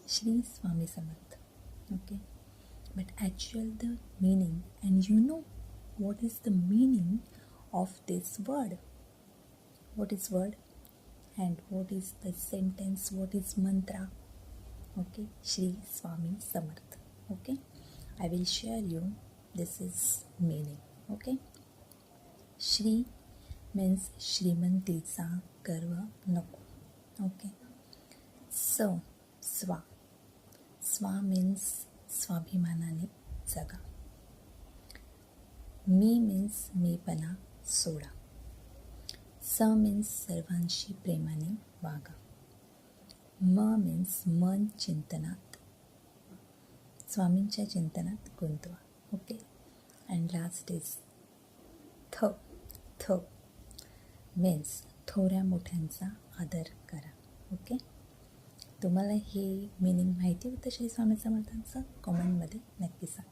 Shri Swami Samarth. Okay, but actual the meaning, and you know what is the meaning of this word? What is word? And what is the sentence? What is mantra? Okay, Shri Swami Samarth. Okay, I will share you. This is meaning. Okay, Shri means श्रीमंतीचा गर्व नको. Okay, so Swa. Swa means स्वाभिमानाने जगा. मी means मीपणा सोडा. स means सर्वांशी प्रेमाने वागा. म means मन चिंतनात, स्वामींच्या चिंतनात गुंतवा. ओके, अँड लास्ट इज थ. थ मीन्स थोड्या मोठ्यांचा आदर करा. ओके, तुम्हाला हे मीनिंग माहिती होतं श्री स्वामी समर्थांचं? कॉमेंटमध्ये नक्की सांगा.